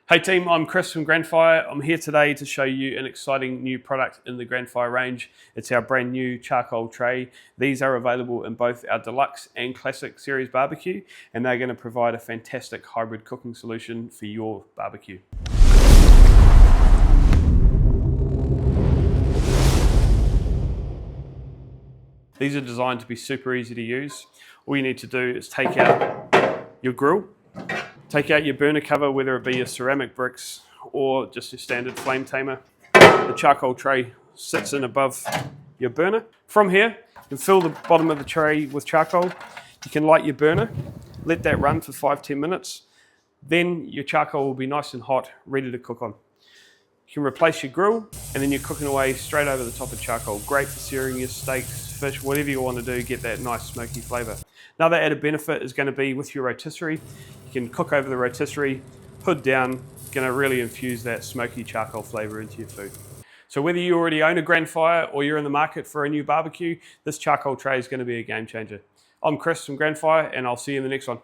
Hey team, I'm Chris from Grandfire. I'm here today to show you an exciting new product in the Grandfire range. It's our brand new charcoal tray. These are available in both our deluxe and classic series barbecue, and they're going to provide a fantastic hybrid cooking solution for your barbecue. These are designed to be super easy to use. All you need to do is take out your grill, take out your burner cover, whether it be your ceramic bricks or just your standard flame tamer. The charcoal tray sits in above your burner. From here, you can fill the bottom of the tray with charcoal. You can light your burner, let that run for 5-10 minutes. Then your charcoal will be nice and hot, ready to cook on. You can replace your grill, and then you're cooking away straight over the top of charcoal. Great for searing your steaks, fish, whatever you want to do, get that nice smoky flavour. Another added benefit is going to be with your rotisserie. You can cook over the rotisserie, hood down, going to really infuse that smoky charcoal flavour into your food. So whether you already own a Grandfire or you're in the market for a new barbecue, this charcoal tray is going to be a game changer. I'm Chris from Grandfire, and I'll see you in the next one.